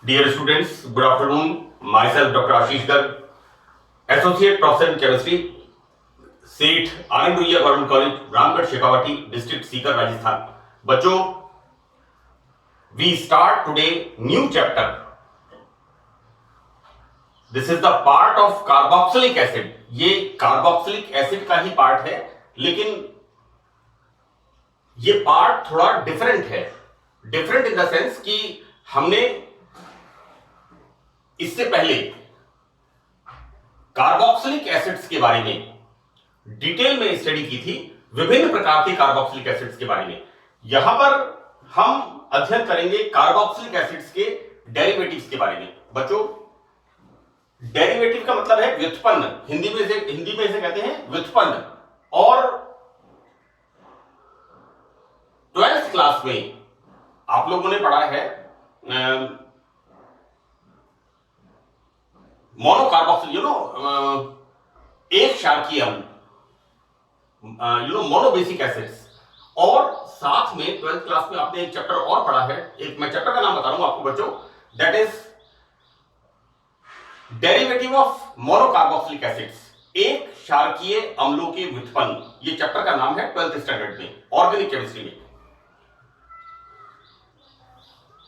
Dear students, good afternoon. Myself, Dr. Ashish Garg, Associate Professor in Chemistry, Seth Anand Ruia government college, Ramgarh Shekhawati, district Sikar, Rajasthan. बच्चों, we start today new chapter. This is the part of carboxylic acid. ये carboxylic acid का ही part है, लेकिन ये part थोड़ा different है. Different in the sense कि हमने इससे पहले कार्बोक्सिलिक एसिड्स के बारे में डिटेल में स्टडी की थी, विभिन्न प्रकार के कार्बोक्सिलिक एसिड्स के बारे में. यहां पर हम अध्ययन करेंगे कार्बोक्सिलिक एसिड्स के डेरिवेटिव्स के बारे में. बच्चों, डेरिवेटिव का मतलब है व्युत्पन्न. हिंदी में इसे कहते हैं व्युत्पन्न. और 12th क्लास में आप लोगों ने पढ़ा है मोनोकार्बोक्सिल, एक क्षारकीय अम्ल, मोनोबेसिक एसिड्स. और साथ में 12th क्लास में आपने एक चैप्टर और पढ़ा है. एक मैं चैप्टर का नाम बता रहा हूं आपको बच्चों, that is derivative of monocarboxylic acids. एक क्षारकीय अम्लों के व्युत्पन्न. ये चैप्टर का नाम है 12th स्टैंडर्ड में, ऑर्गेनिक केमिस्ट्री में.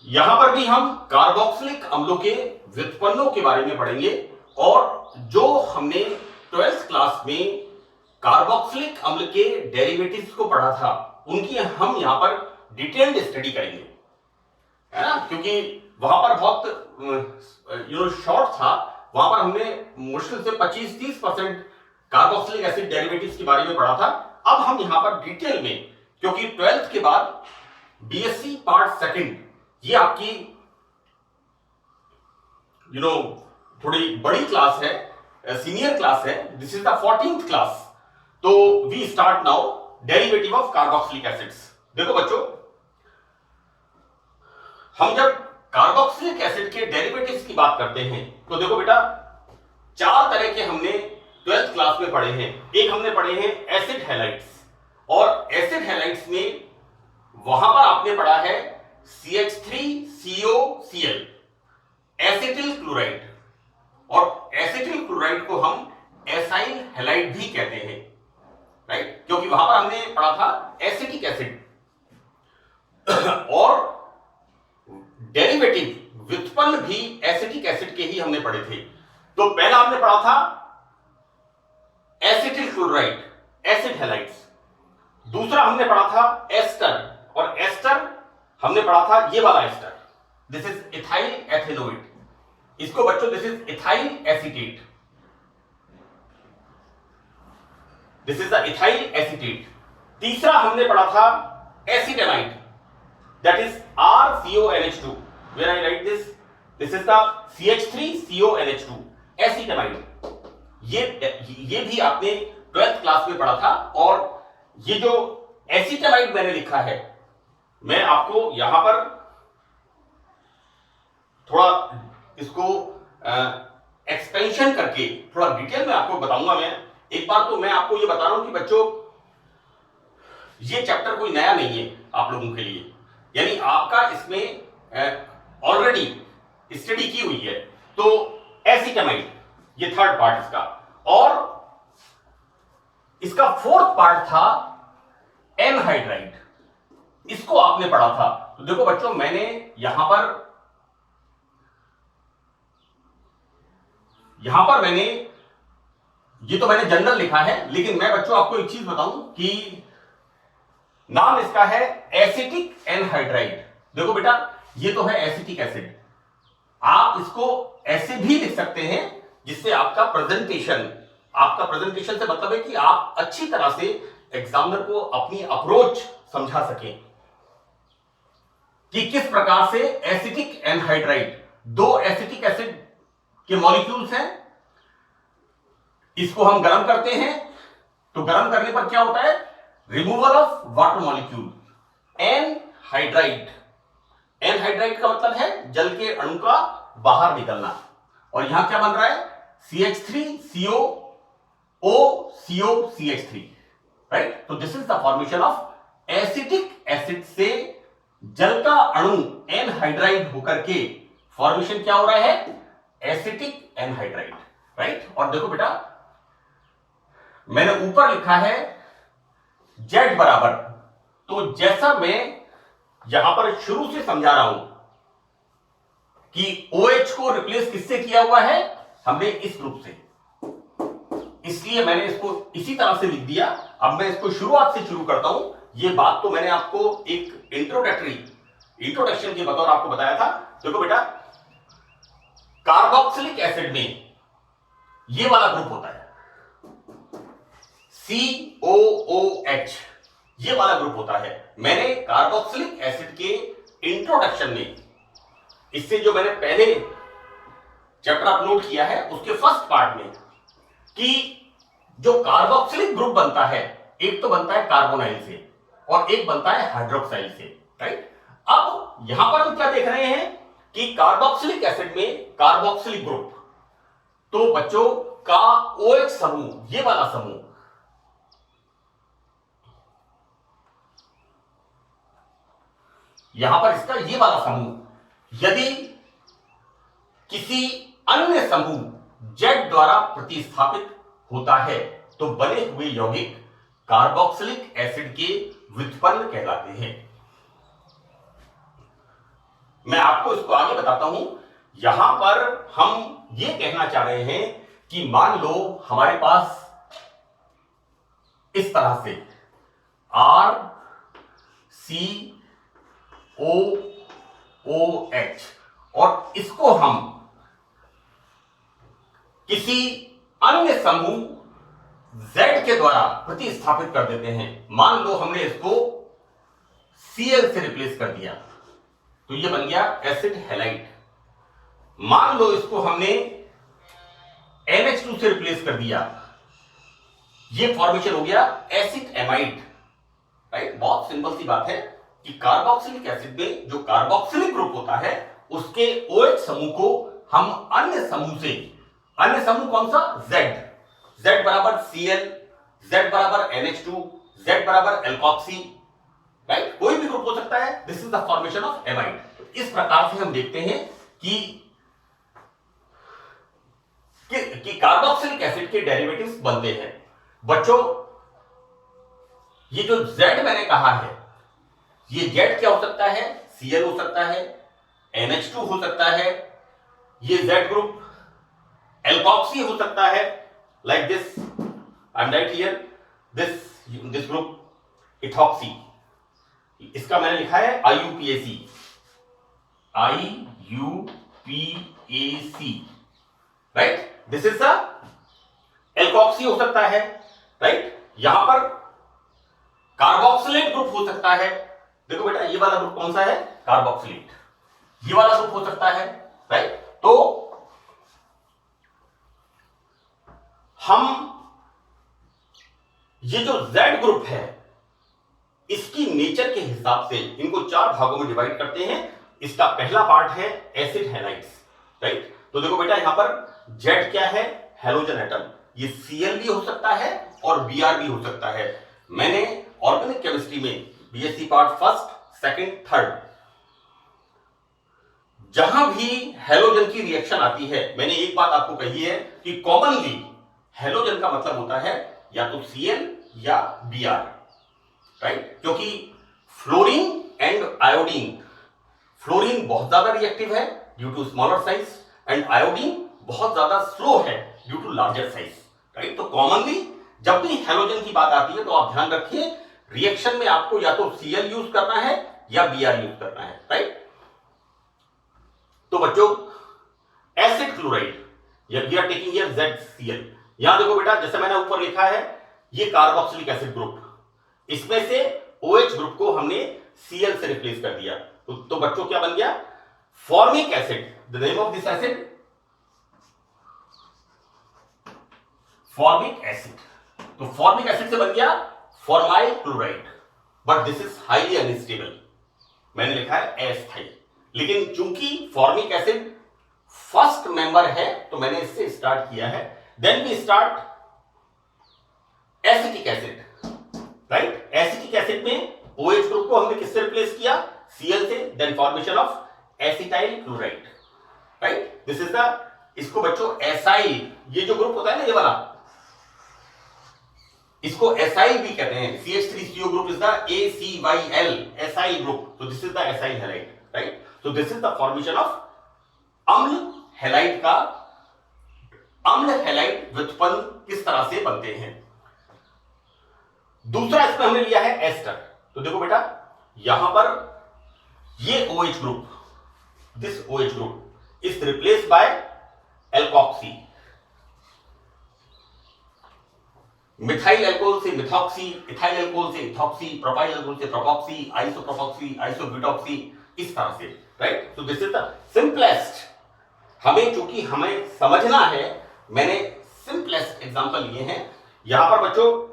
यहां पर भी हम कार्बोक्सिलिक अम्लों के व्युत्पन्नों के बारे में पढ़ेंगे. और जो हमने 12th क्लास में कार्बोक्सिलिक अम्ल के डेरिवेटिव्स को पढ़ा था, उनकी हम यहां पर डिटेल्ड स्टडी करेंगे, है ना. क्योंकि वहां पर बहुत शॉर्ट था. वहां पर हमने मुश्किल से 25-30% कार्बोक्सिलिक एसिड डेरिवेटिव्स के बारे में पढ़ा था. अब हम यहां पर डिटेल में, क्योंकि 12th के बाद बीएससी पार्ट सेकंड, ये आपकी थोड़ी बड़ी क्लास है, सीनियर क्लास है. This is the 14th class. तो we start now derivative of carboxylic acids. देखो बच्चों, हम जब कार्बोक्सिलिक एसिड के डेरिवेटिव्स की बात करते हैं, तो देखो बेटा, 4 तरह के हमने 12th क्लास में पढ़े हैं. एक हमने पढ़े हैं एसिड हैलाइड्स. और एसिड हैलाइड्स में वहां पर आपने पढ़ा है CH3COCl, एसिटिल क्लोराइड. और एसिटिल क्लोराइड को हम एसाइल हैलाइड भी कहते हैं, राइट, क्योंकि वहां पर हमने पढ़ा था एसिटिक एसिड. और डेरिवेटिव व्युत्पन्न भी एसिटिक एसिड के ही हमने पढ़े थे. तो पहला हमने पढ़ा था एसिटिल क्लोराइड, एसिड हैलाइड्स. दूसरा हमने पढ़ा था एस्टर. और एस्टर हमने पढ़ा था ये वाला ester, this is ethyl ethanoate. इसको बच्चों this is ethyl acetate. This is the ethyl acetate. तीसरा हमने पढ़ा था acetamide, that is RCONH2. Where I write this, this is the CH3CONH2, acetamide. ये भी आपने 12th क्लास में पढ़ा था. और ये जो एसिटामाइड मैंने लिखा है, मैं आपको यहां पर थोड़ा इसको एक्सपेंशन करके थोड़ा डिटेल में आपको बताऊंगा. मैं एक बार तो मैं आपको ये बता रहा हूं कि बच्चों, ये चैप्टर कोई नया नहीं है आप लोगों के लिए. यानी आपका इसमें ऑलरेडी स्टडी की हुई है. तो एसिटामाइड ये 3rd पार्ट इसका. और इसका 4th पार्ट था एनहाइड्राइड. इसको आपने पढ़ा था. तो देखो बच्चों, मैंने यहां पर मैंने ये तो मैंने जनरल लिखा है, लेकिन मैं बच्चों आपको एक चीज बताऊं कि नाम इसका है एसिटिक एनहाइड्राइड. देखो बेटा, ये तो है एसिटिक एसिड. आप इसको ऐसे भी लिख सकते हैं, जिससे आपका प्रेजेंटेशन से मतलब है कि आप अच्छी तरह से एग्जामिनर को अपनी अप्रोच समझा सकें कि किस प्रकार से एसिटिक एनहाइड्राइड, 2 एसिटिक एसिड के मॉलिक्यूल्स हैं, इसको हम गर्म करते हैं. तो गर्म करने पर क्या होता है? Removal of water molecule, anhydride. Anhydride का मतलब है जल के अणु का बाहर निकलना. और यहां क्या बन रहा है? CH3COOCH3, right. तो this is the formation of acetic acid से जल का अणु एनहाइड्राइड होकर के फॉर्मेशन क्या हो रहा है, एसिटिक एनहाइड्राइड, राइट। और देखो बेटा मैंने ऊपर लिखा है Z बराबर, तो जैसा मैं यहां पर शुरू से समझा रहा हूं कि OH को रिप्लेस किससे किया हुआ है, हमने इस ग्रुप से, इसलिए मैंने इसको इसी तरह से लिख दिया। अब मैं इसको शुरुआत से शुरू करता हूं। ये बात तो मैंने आपको एक इंट्रोडक्शन के बतौर आपको बताया था। देखो बेटा कार्बोक्सिलिक एसिड में ये वाला ग्रुप होता है COOH, ये वाला ग्रुप होता है। मैंने कार्बोक्सिलिक एसिड के इंट्रोडक्शन में, इससे जो मैंने पहले चैप्टर अपलोड किया है उसके फर्स्ट पार्ट में, कि जो कार्बोक्सिलिक ग्रुप बनता है, एक तो बनता है कार्बोनाइल से और एक बनता है हाइड्रोक्साइल से, राइट। अब यहां पर हम क्या देख रहे हैं कि कार्बोक्सिलिक एसिड में कार्बोक्सिलिक ग्रुप, तो बच्चों का OH समूह, ये वाला समूह, यहां पर इसका ये वाला समूह यदि किसी अन्य समूह Z द्वारा प्रतिस्थापित होता है तो बने हुए यौगिक कार्बोक्सिलिक एसिड के व्युत्पन्न कहलाते हैं। मैं आपको इसको आगे बताता हूं। यहां पर हम ये कहना चाह रहे हैं कि मान लो हमारे पास इस तरह से RCOOH, और इसको हम किसी अन्य समूह Z के द्वारा प्रतिस्थापित कर देते हैं। मान लो हमने इसको Cl से रिप्लेस कर दिया तो ये बन गया एसिड हैलाइड। मान लो इसको हमने NH2 से रिप्लेस कर दिया, ये फॉर्मेशन हो गया एसिड एमाइड, राइट। बहुत सिंपल सी बात है कि कार्बोक्सिलिक एसिड में जो कार्बोक्सिलिक ग्रुप होता है उसके OH समूह को हम अन्य समूह से, अन्य समूह कौन सा, Z बराबर Cl, Z बराबर NH2, Z बराबर एल्कोक्सी, राइट। कोई भी ग्रुप हो सकता है। This is the formation of amide. इस प्रकार से हम देखते हैं कि कार्बोक्सिलिक एसिड के डेरिवेटिव्स बनते हैं। बच्चों ये जो Z मैंने कहा है, ये Z क्या हो सकता है, Cl हो सकता है, NH2 हो सकता है, ये Z ग्रुप एल्कोक्सी हो सकता है, like this I am right here, this group ethoxy, इसका मैंने लिखा है IUPAC, right. This is the alkoxy हो सकता है, राइट। यहां पर कार्बोक्सिलेट ग्रुप हो सकता है। देखो बेटा ये वाला ग्रुप कौन सा है, कार्बोक्सिलेट, ये वाला ग्रुप हो सकता है, राइट। तो हम ये जो Z ग्रुप है इसकी नेचर के हिसाब से इनको 4 भागों में डिवाइड करते हैं। इसका पहला पार्ट है एसिड हैलाइड्स, राइट। तो देखो बेटा यहां पर Z क्या है, हैलोजन एटम, ये Cl भी हो सकता है और Br भी हो सकता है। मैंने ऑर्गेनिक केमिस्ट्री में BSc part first, second, third, जहां भी हैलोजन की रिएक्शन आती है, मैंने एक बात आपको कही है कि कॉमनली हैलोजन का मतलब होता है या तो Cl या Br, राइट। क्योंकि फ्लोरीन एंड आयोडीन, फ्लोरीन बहुत ज्यादा रिएक्टिव है due to smaller size and iodine बहुत ज्यादा स्लो है due to larger size, right. तो कॉमनली जब भी हैलोजन की बात आती है तो आप ध्यान रखिए रिएक्शन में आपको या तो Cl यूज करना है या Br यूज करना है, राइट। तो बच्चों acid chloride, we are taking here ZCl। यहां देखो बेटा जैसे मैंने ऊपर लिखा है ये कार्बोक्सिलिक एसिड ग्रुप, इसमें से OH ग्रुप को हमने Cl से रिप्लेस कर दिया तो बच्चों क्या बन गया, formic acid. The name of this acid formic acid. तो फॉर्मिक एसिड से बन गया formyl chloride, but this is highly unstable, मैंने लिखा है अस्थायी। लेकिन चूंकि फॉर्मिक एसिड फर्स्ट मेंबर है तो मैंने इससे स्टार्ट किया है। Then we start acetic acid, right. Acetic acid में OH ग्रुप को हमने किससे रिप्लेस किया, Cl से, then formation of acetyl chloride. Right. This is the, इसको बच्चों एसाइल, ये जो ग्रुप होता है ना ये वाला, इसको एसाइल भी कहते हैं। CH3CO group is the ACYL, acyl group. तो this is the acyl halide, right. तो this is the formation of अम्ल हैलाइड का, अम्ल हैलाइड व्युत्पन्न किस तरह से बनते हैं। दूसरा इसमें हमने लिया है एस्टर। तो देखो बेटा, यहां पर ये OH group, this OH group is replaced by alkoxy, methyl alcohol से मिथॉक्सी, इथाइल अल्कोहल से इथॉक्सी, प्रोपाइल अल्कोहल से प्रोपॉक्सी, आइसोप्रोपॉक्सी, आइसोब्यूटॉक्सी, इस तरह से, right. So this is the simplest. हमें चूंकि हमें समझना है, मैंने सिंपलेस्ट एग्जांपल लिए हैं। यहां पर बच्चों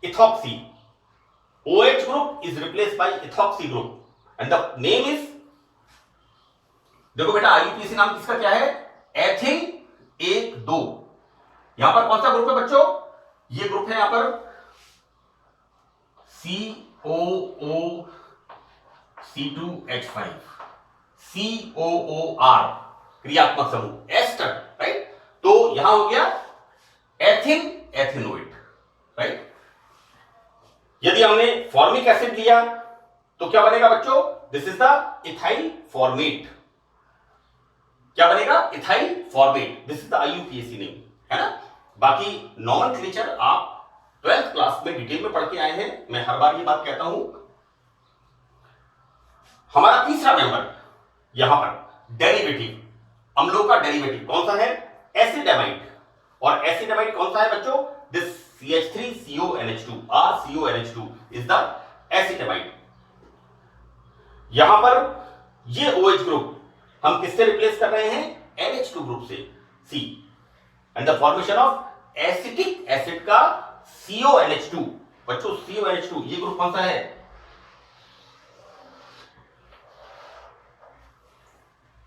ethoxy, OH group is replaced by ethoxy group and the name is, देखो बेटा IUPAC नाम किसका क्या है, एथिल 1,2। यहां पर कौन सा ग्रुप है बच्चों, ये ग्रुप है यहां पर COOC2H5, COOR क्रियात्मक समूह, एस्टर, राइट। तो यहां हो गया एथिल एथेनोइड, राइट। यदि हमने फॉर्मिक एसिड लिया तो क्या बनेगा बच्चों, this is the ethyl format. क्या बनेगा, ethyl format. This is the IUPAC name, है ना। बाकी नॉमेनक्लेचर आप 12th क्लास में डिटेल में पढ़ के आए हैं, मैं हर बार ये बात कहता हूं। हमारा तीसरा मेंबर यहां पर डेरिवेटिव, अम्लों का डेरिवेटिव कौन सा है, एसिडेमाइड। और एसिडेमाइड कौन सा है बच्चों, this CH3CONH2, RCONH2 is the एसिडेमाइड। यहां पर ये OH ग्रुप हम किससे रिप्लेस कर रहे हैं, NH2 ग्रुप से, C, and the formation of acetic acid का CONH2। बच्चों CONH2 ये ग्रुप कौन सा है,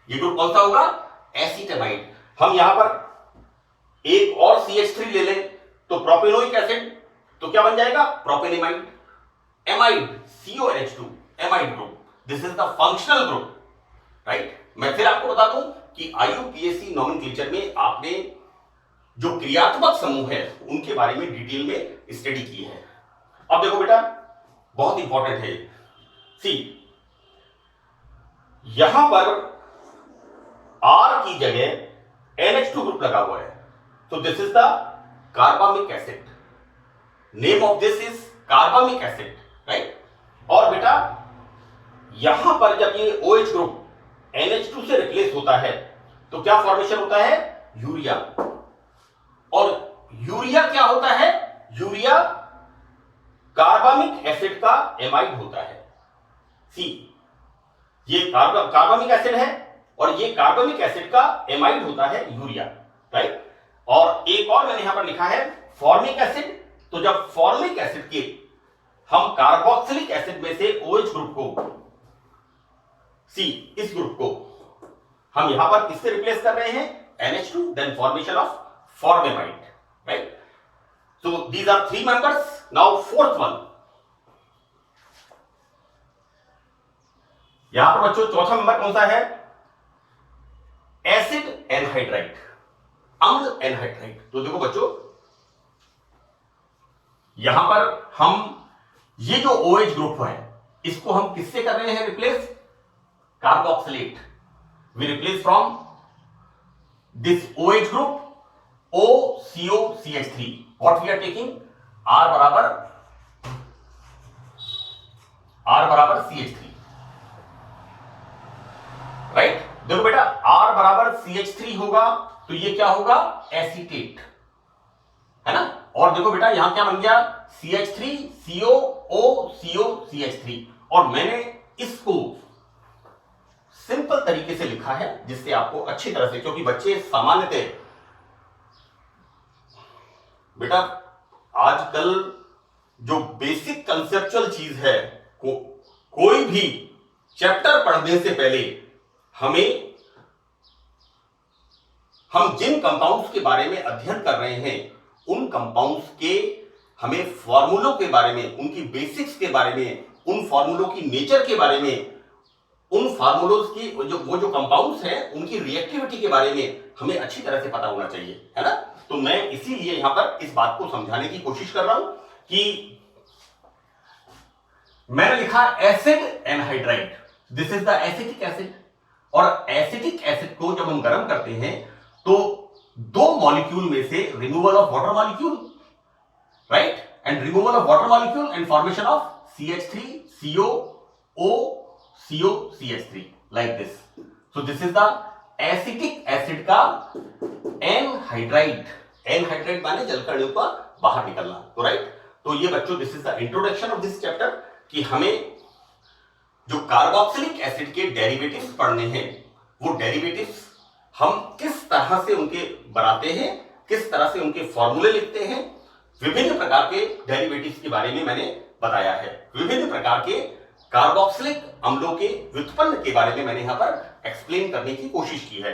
ये ग्रुप कौन सा होगा, एसिटामाइड। हम यहां पर एक और CH3 ले लें तो प्रोपेनोइक एसिड, तो क्या बन जाएगा, propanamide, amide, CONH2, amide group. This is the functional group, right. मैं फिर आपको बता दूं कि IUPAC नॉमेनक्लेचर में आपने जो क्रियात्मक समूह है उनके बारे में डिटेल में स्टडी की है। अब देखो बेटा, बहुत इंपॉर्टेंट है, सी यहां पर R की जगह NH2 ग्रुप लगा हुआ है, तो this is the carbamic acid. Name of this is carbamic acid, right. और बेटा यहां पर जब ये OH ग्रुप NH2 से रिप्लेस होता है तो क्या फॉर्मेशन होता है, यूरिया। और यूरिया क्या होता है, यूरिया कार्बामिक एसिड का एमाइड होता है। सी, ये कार्बामिक एसिड है और ये कार्बामिक एसिड का एमाइड होता है यूरिया, राइट। और एक और मैंने यहां पर लिखा है फॉर्मिक एसिड। तो जब फॉर्मिक एसिड के हम कार्बोक्सिलिक एसिड में से OH ग्रुप को, सी इस ग्रुप को हम यहां पर किससे रिप्लेस कर रहे हैं, NH2, then formation of formamide, right? So these are three members. Now fourth one. यहां पर बच्चों चौथा मेंबर कौन सा है, एसिड एनहाइड्राइड, अम्ल एनहाइड्राइड। तो देखो बच्चों यहां पर हम ये जो OH ग्रुप है इसको हम किससे कर रहे हैं replace, carboxylate. We replace from this OH group OCOCH3. What we are taking, R बराबर CH3, राइट। देखो बेटा R बराबर CH3 होगा तो ये क्या होगा, एसीटेट, है ना। और देखो बेटा यहां क्या बन गया, CH3COOCOCH3। और मैंने इसको सिंपल तरीके से लिखा है जिससे आपको अच्छी तरह से, क्योंकि बच्चे सामान्यतः बेटा आजकल जो बेसिक कंसेप्चुअल चीज है, कोई भी चैप्टर पढ़ने से पहले हम जिन कंपाउंड्स के बारे में अध्ययन कर रहे हैं उन कंपाउंड्स के हमें फॉर्मूलों के बारे में, उनकी बेसिक्स के बारे में, उन फॉर्मूलों की नेचर के बारे में उन फार्मूलोज की वो जो कंपाउंड्स हैं उनकी रिएक्टिविटी के बारे में हमें अच्छी तरह से पता होना चाहिए, है ना। तो मैं इसीलिए यहां पर इस बात को समझाने की कोशिश कर रहा हूं कि मैंने लिखा acid anhydride, this is the acetic acid. और एसिटिक एसिड को जब हम गर्म करते हैं तो दो मॉलिक्यूल में से removal of water molecule, right, and removal of water molecule and formation of CH3 CO O CO CH3 like this. So this is the acetic acid का एनहाइड्राइड। एनहाइड्राइड माने जलकर अणु का बाहर निकलना, तो राइट। तो ये बच्चों this is the introduction of this chapter कि हमें जो कार्बोक्सिलिक एसिड के डेरिवेटिव्स पढ़ने हैं वो डेरिवेटिव्स हम किस तरह से उनके बनाते हैं, किस तरह से उनके फॉर्मूले लिखते हैं। विभिन्न प्रकार के डेरिवेटिव्स के बारे में मैंने बताया है। विभिन्न प्रकार के कार्बोक्सिलिक अम्लों के व्युत्पन्न के बारे में मैंने यहां पर एक्सप्लेन करने की कोशिश की है।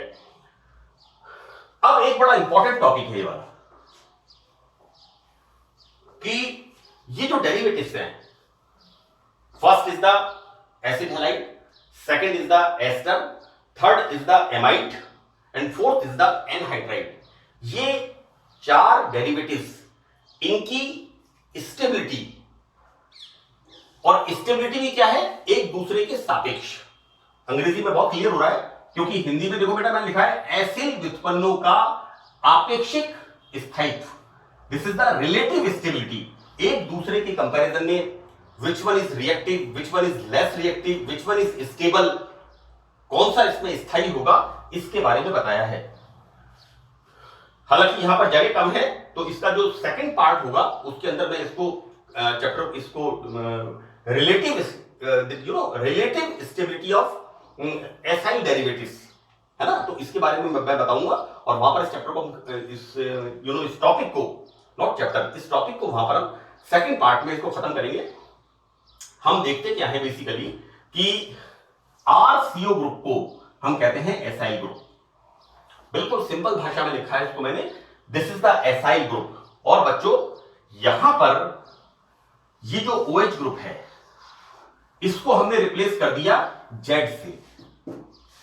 अब एक बड़ा इंपॉर्टेंट टॉपिक है ये वाला कि ये जो डेरिवेटिव्स हैं, first is the acid halide, second is the ester, third is the amide and fourth is the anhydride. ये चार डेरिवेटिव्स, इनकी स्टेबिलिटी, और स्टेबिलिटी भी क्या है, एक दूसरे के सापेक्ष। अंग्रेजी में बहुत क्लियर हो रहा है क्योंकि हिंदी में देखो बेटा मैंने लिखा है एसिड व्युत्पन्नों का आपेक्षिक स्थायित्व, this is the relative stability. एक दूसरे के कंपैरिजन में which one is reactive, which one is less reactive, which one is stable, कौन सा इसमें स्थायी होगा, इसके बारे में बताया है। हालांकि यहां पर जगह कम है तो इसका जो सेकंड पार्ट होगा उसके अंदर मैं इसको चैप्टर इसको relative stability of acyl derivatives, है ना, तो इसके बारे में मैं बताऊंगा। और वहां पर इस चैप्टर को इस टॉपिक को, नॉट चैप्टर, इस टॉपिक को वहां पर हम सेकंड पार्ट में इसको खत्म करेंगे। हम देखते क्या है बेसिकली कि RCO ग्रुप को हम कहते हैं एसाइल ग्रुप। बिल्कुल सिंपल भाषा में लिखा है इसको मैंने, this is the acyl group. और बच्चों यहां पर ये जो OH ग्रुप है इसको हमने रिप्लेस कर दिया Z से।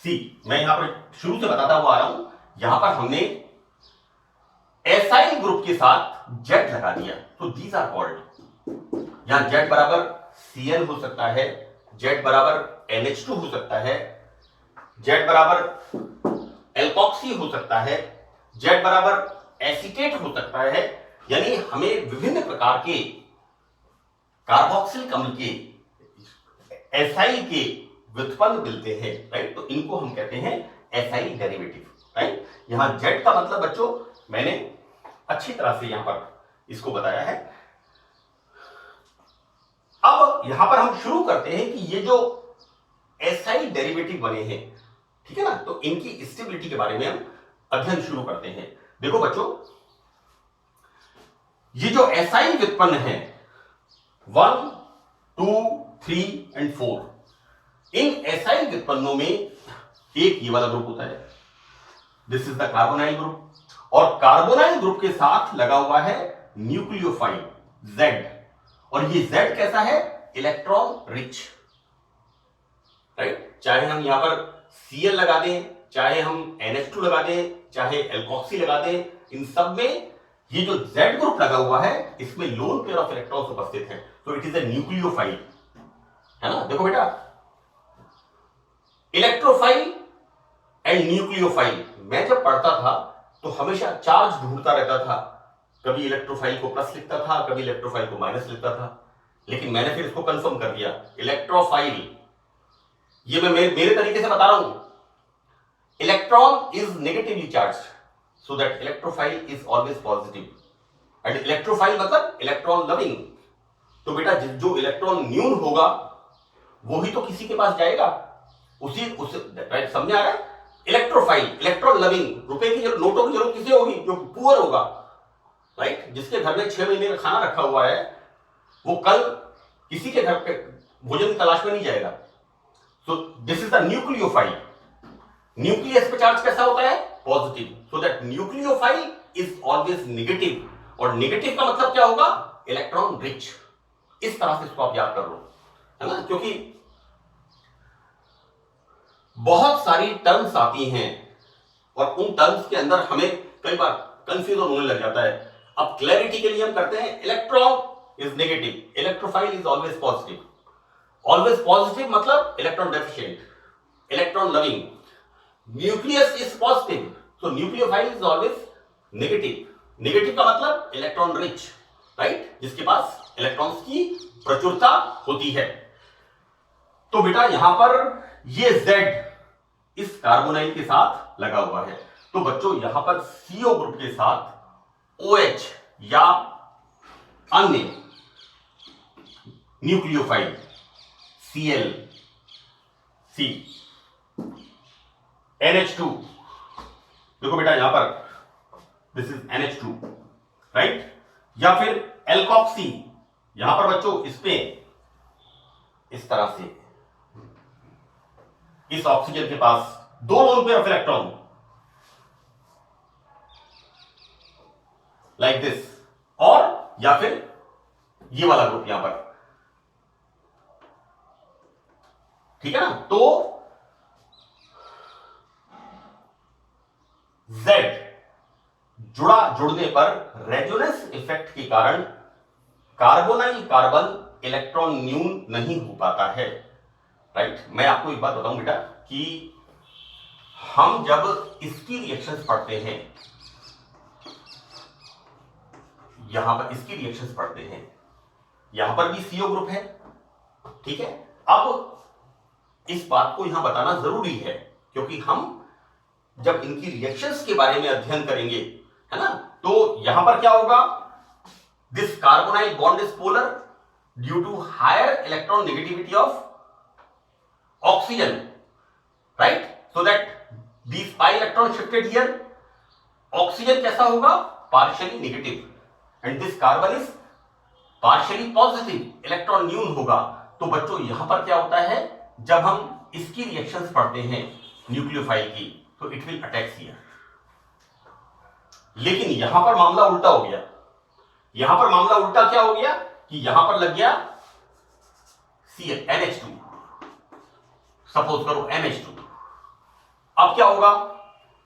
सी मैं यहां पर शुरू से बताता हुआ आ रहा हूं, यहां पर हमने एसाइल ग्रुप के साथ Z लगा दिया, तो दीज आर कॉल्ड, यहां Z बराबर Cl हो सकता है, Z बराबर NH2 हो सकता है, Z बराबर एल्कोक्सी हो सकता है, Z बराबर एसीटेट हो सकता है। यानी हमें विभिन्न प्रकार के कार्बोक्सिलिक अम्ल के एसाइल के व्युत्पन्न मिलते हैं, राइट। तो इनको हम कहते हैं एसाइल डेरिवेटिव, राइट। यहां Z का मतलब बच्चों मैंने अच्छी तरह से यहां पर इसको बताया है। अब यहां पर हम शुरू करते हैं कि ये जो एसाइल डेरिवेटिव बने हैं, ठीक है ना, तो इनकी स्टेबिलिटी के बारे में हम अध्ययन शुरू करते हैं। देखो बच्चों ये जो एसाइल व्युत्पन्न है 1, 2, 3 एंड 4, इन एसाइल व्युत्पन्नों में एक ये वाला ग्रुप होता है, this is the carbonyl group. और कार्बोनाइल ग्रुप के साथ लगा हुआ है न्यूक्लियोफाइल Z, और ये Z कैसा है, इलेक्ट्रॉन रिच, राइट। चाहे हम यहां पर Cl लगा दें, चाहे हम NH2 लगा दें, चाहे एल्कोक्सी लगा दें, इन सब में ये जो Z ग्रुप लगा हुआ है इसमें लोन पेयर ऑफ इलेक्ट्रॉन्स उपस्थित है, तो इट इज ए न्यूक्लियोफाइल, है ना। देखो बेटा इलेक्ट्रोफाइल एंड न्यूक्लियोफाइल, मैं जब पढ़ता था तो हमेशा चार्ज ढूंढता रहता था, कभी इलेक्ट्रोफाइल को प्लस लिखता था, कभी इलेक्ट्रोफाइल को माइनस लिखता था, लेकिन मैंने फिर इसको कंफर्म कर दिया, इलेक्ट्रोफाइल, ये मैं मेरे तरीके से बता रहा हूं, electron is negatively charged, so that electrophile is always positive, and electrophile मतलब इलेक्ट्रॉन लविंग। तो बेटा जो इलेक्ट्रॉन न्यून होगा वो ही तो किसी के पास जाएगा, उसी राइट, समझ आ रहा है। इलेक्ट्रोफाइल, इलेक्ट्रॉन लविंग, रुपए की नोटों की जरूरत किसे होगी, जो पुअर होगा, राइट, जिसके घर में 6 महीने का खाना रखा हुआ है वो कल किसी के घर पे भोजन की तलाश में नहीं जाएगा। So this is the nucleophile. Nucleus पे चार्ज कैसा होता है, positive, so that nucleophile is always negative, और नेगेटिव का मतलब क्या होगा, इलेक्ट्रॉन रिच। इस तरह से इसको आप याद कर लो, है ना, क्योंकि बहुत सारी टर्म्स आती हैं और उन टर्म्स के अंदर हमें कई बार कंफ्यूजन होने लग जाता है। अब क्लैरिटी के लिए हम करते हैं electron is negative, electrophile is always positive. Always positive मतलब electron deficient, electron loving. Nucleus is positive, तो nucleophile is always negative. Negative का मतलब इलेक्ट्रॉन रिच, राइट, जिसके पास इलेक्ट्रॉन्स की प्रचुरता होती है। तो बेटा यहां पर ये Z इस कार्बोनाइल के साथ लगा हुआ है, तो बच्चों यहां पर CO ग्रुप के साथ OH या अन्य न्यूक्लियोफाइल Cl, C, NH2, देखो बेटा यहां पर दिस इज NH2, राइट, या फिर एल्कोक्सी, यहां पर बच्चों इसपे इस तरह से इस ऑक्सीजन के पास दो lone pair of electron like this, और या फिर ये वाला ग्रुप यहां पर, ठीक है ना। तो Z जुड़ने पर रेजोनेंस इफेक्ट के कारण कार्बोनाइल कार्बन इलेक्ट्रॉन न्यून नहीं हो पाता है, राइट। मैं आपको एक बात बताऊं बेटा कि हम जब इसकी रिएक्शंस पढ़ते हैं, यहां पर इसकी रिएक्शंस पढ़ते हैं, यहां पर भी CO ग्रुप है, ठीक है। अब इस बात को यहां बताना जरूरी है क्योंकि हम जब इनकी रिएक्शंस के बारे में अध्ययन करेंगे, है ना, तो यहां पर क्या होगा, this carbonyl bond is polar due to higher electron negativity of oxygen, right, so that these pi electron shifted here, oxygen कैसा होगा, partially negative and this carbon is partially positive, electron न्यून होगा। तो बच्चों यहां पर क्या होता है, जब हम इसकी रिएक्शंस पढ़ते हैं न्यूक्लियोफाइल की, तो इट विल अटैक हियर। लेकिन यहां पर मामला उल्टा हो गया, यहां पर मामला उल्टा क्या हो गया कि यहां पर लग गया Cl NH2, सपोज करो NH2। अब क्या होगा,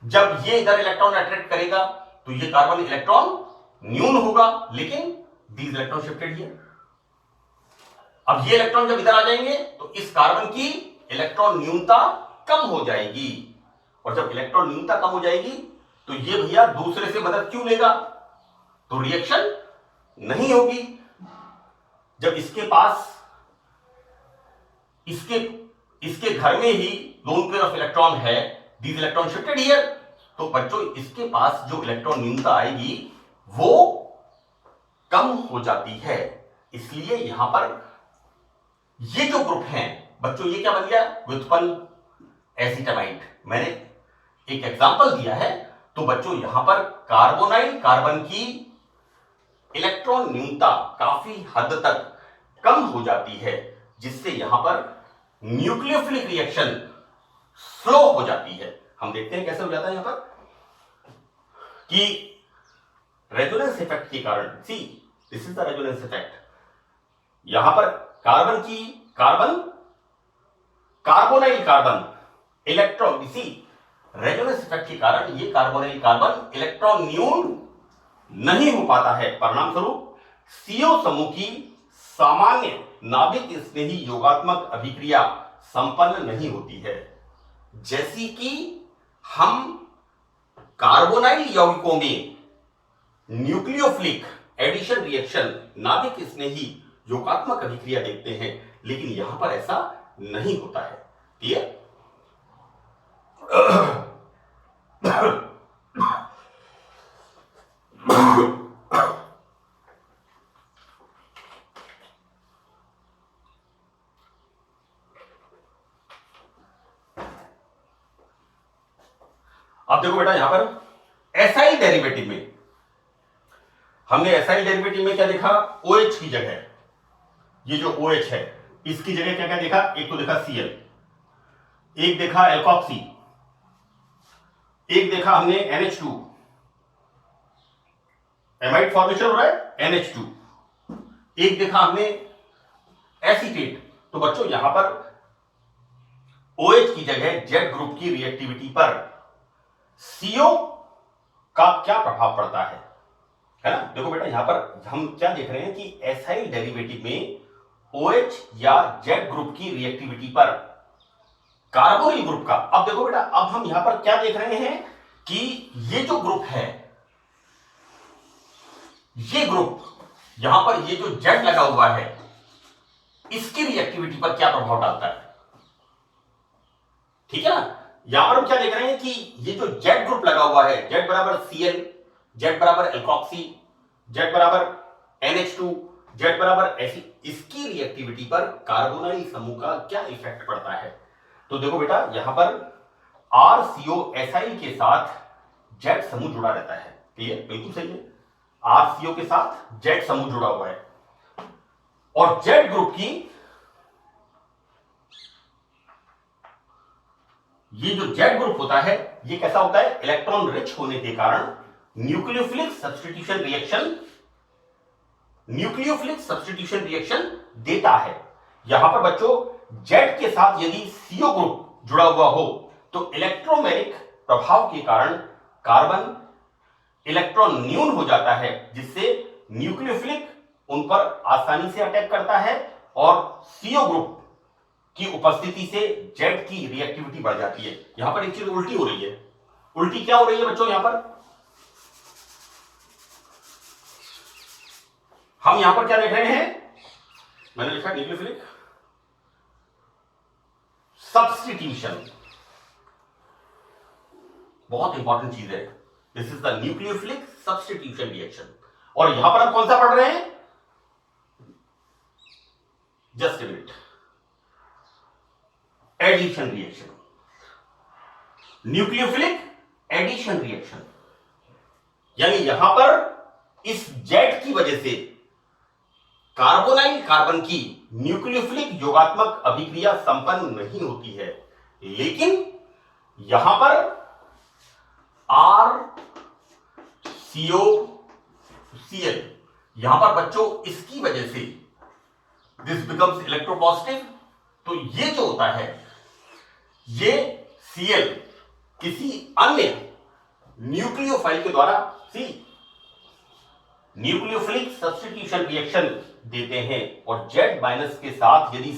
जब ये इधर इलेक्ट्रॉन अट्रैक्ट करेगा तो ये कार्बन इलेक्ट्रॉन न्यून होगा, लेकिन दीज इलेक्ट्रॉन शिफ्टेड हियर। अब ये इलेक्ट्रॉन जब इधर आ जाएंगे तो इस कार्बन की इलेक्ट्रॉन न्यूनता कम हो जाएगी, और जब इलेक्ट्रॉन न्यूनता कम हो जाएगी तो ये भैया दूसरे से मदद क्यों लेगा, तो रिएक्शन नहीं होगी। जब इसके पास इसके घर में ही लोन पेयर ऑफ इलेक्ट्रॉन है, these electron shifted here, तो बच्चों इसके पास जो इलेक्ट्रॉन न्यूनता आएगी वो कम हो जाती है। इसलिए यहां पर ये जो ग्रुप हैं बच्चों, ये क्या बन गया, व्युत्पन्न एसिटामाइड। मैंने एक एग्जांपल दिया है, तो बच्चों यहां पर कार्बोनाइल कार्बन की इलेक्ट्रॉन न्यूनता काफी हद तक कम हो जाती है, जिससे यहां पर न्यूक्लियोफिलिक रिएक्शन स्लो हो जाती है। हम देखते हैं कैसे हो जाता है यहां पर कि रेजोनेंस इफेक्ट के कारण, see this is the resonance effect, यहां पर कार्बोनाइल कार्बन इलेक्ट्रॉन, सी रेजोनेंस इफेक्ट के कारण ये कार्बोनाइल कार्बन इलेक्ट्रॉन न्यून नहीं हो पाता है। परिणाम स्वरूप CO समूह की सामान्य नाभिक स्नेही योगात्मक अभिक्रिया संपन्न नहीं होती है। जैसी कि हम कार्बोनाइल यौगिकों में न्यूक्लियोफिलिक एडिशन रिएक्शन, नाभिक स्नेही योगात्मक अभिक्रिया देखते हैं, लेकिन यहां पर ऐसा नहीं होता है। क्लियर? अब देखो बेटा यहां पर एसाइल डेरिवेटिव में, हमने एसाइल डेरिवेटिव में क्या देखा, OH की जगह, ये जो OH है इसकी जगह क्या क्या देखा, एक तो देखा Cl, एक देखा एल्कोक्सी, एक देखा हमने NH2, एमाइड फॉर्मेशन हो रहा है NH2, एक देखा हमने एसीटेट। तो बच्चों यहां पर OH की जगह Z ग्रुप की रिएक्टिविटी पर CO का क्या प्रभाव पड़ता है ना। देखो बेटा यहां पर हम क्या देख रहे हैं कि एसाइल डेरिवेटिव में OH या Z ग्रुप की रिएक्टिविटी पर कार्बोनिल ग्रुप का, अब देखो बेटा अब हम यहां पर क्या देख रहे हैं कि ये जो ग्रुप है, ये ग्रुप यहां पर ये जो Z लगा हुआ है इसकी रिएक्टिविटी पर क्या प्रभाव डालता है, ठीक है ना। यहां पर हम क्या देख रहे हैं कि ये जो Z ग्रुप लगा हुआ है, Z बराबर Cl, Z बराबर एल्कोक्सी, Z बराबर NH2, Z बराबर Fe, इसकी रिएक्टिविटी पर कार्बोनाइल समूह का क्या इफेक्ट पड़ता है। तो देखो बेटा यहां पर RCO एसाइल के साथ Z समूह जुड़ा रहता है, क्लियर, बिल्कुल सही है। RCO के साथ Z समूह जुड़ा हुआ है और Z ग्रुप की ये जो Z ग्रुप होता है ये कैसा होता है, इलेक्ट्रॉन रिच होने के कारण न्यूक्लियोफिलिक सब्स्टिट्यूशन रिएक्शन देता है। यहां पर बच्चों Z के साथ यदि CO ग्रुप जुड़ा हुआ हो तो इलेक्ट्रोमेरिक प्रभाव के कारण कार्बन इलेक्ट्रॉन न्यून हो जाता है, जिससे न्यूक्लियोफिलिक उन पर आसानी से अटैक करता है और CO ग्रुप की उपस्थिति से Z की रिएक्टिविटी बढ़ जाती है। यहां पर एक चीज उल्टी हो रही है। उल्टी क्या हो रही है बच्चों, यहां पर हम यहां पर क्या देख रहे हैं, मैंने लिखा न्यूक्लियोफिलिक सब्स्टिट्यूशन, बहुत इंपॉर्टेंट चीज है। This is the nucleophilic substitution reaction. और यहां पर हम कौन सा पढ़ रहे हैं, just a minute, addition reaction, nucleophilic addition reaction. यानी यहां पर इस Z की वजह से कार्बोनाइल कार्बन की न्यूक्लियोफिलिक योगात्मक अभिक्रिया संपन्न नहीं होती है, लेकिन यहां पर RCOCl, यहां पर बच्चों इसकी वजह से दिस बिकम्स इलेक्ट्रोपॉजिटिव। तो ये जो होता है ये Cl किसी अन्य न्यूक्लियोफाइल के द्वारा न्यूक्लियोफिलिक सब्स्टिट्यूशन रिएक्शन देते हैं और Z माइनस के साथ यदि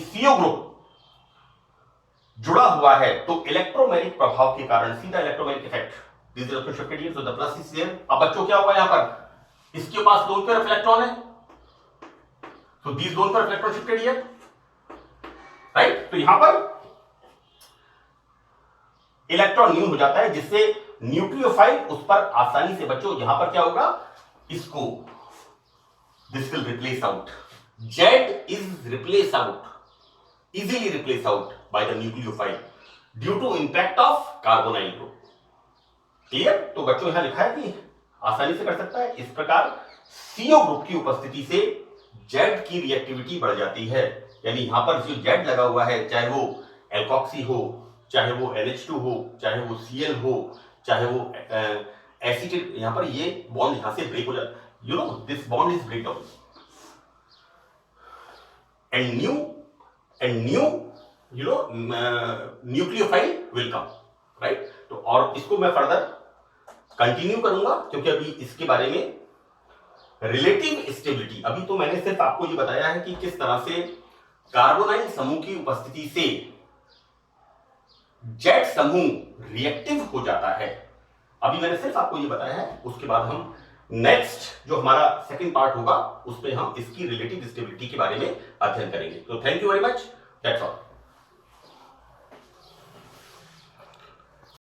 CO ग्रुप जुड़ा हुआ है तो इलेक्ट्रोमैग्नेटिक प्रभाव के कारण सीधा electromagnetic effect, this electron shifted here, so the plus is there. अब बच्चों क्या होगा, यहां पर इसके पास दोनों तरफ इलेक्ट्रॉन है, so these दोनों तरफ इलेक्ट्रॉन शिफ्टेड हियर, राइट। तो यहां पर इलेक्ट्रॉन न्यून हो जाता है, जिससे न्यूक्लियोफाइल उस पर आसानी से, बच्चों यहां पर क्या होगा, इसको this will replace out, Z is replaced out, easily replaced out by the nucleophile due to impact of carbonyl group. Clear. तो बच्चों यहां लिखा है कि आसानी से कर सकता है। इस प्रकार CO ग्रुप की उपस्थिति से Z की रिएक्टिविटी बढ़ जाती है। यानी यहां पर जो Z लगा हुआ है, चाहे वो एल्कोक्सी हो, चाहे वो NH2 हो, चाहे वो Cl हो, चाहे वो एसिटेट, यहां पर ये बॉन्ड यहां से ब्रेक हो जाता है, you know this bond is break down and new you know nucleophile will come, right। तो और इसको मैं फर्दर कंटिन्यू करूंगा, क्योंकि अभी इसके बारे में रिलेटिव स्टेबिलिटी, अभी तो मैंने सिर्फ आपको ये बताया है कि किस तरह से कार्बोनाइल समूह की उपस्थिति से Z समूह रिएक्टिव हो जाता है। अभी मैंने सिर्फ आपको ये बताया है, उसके बाद हम नेक्स्ट जो हमारा सेकंड पार्ट होगा उसमें हम इसकी रिलेटिव स्टेबिलिटी के बारे में अध्ययन करेंगे। तो thank you very much, that's all.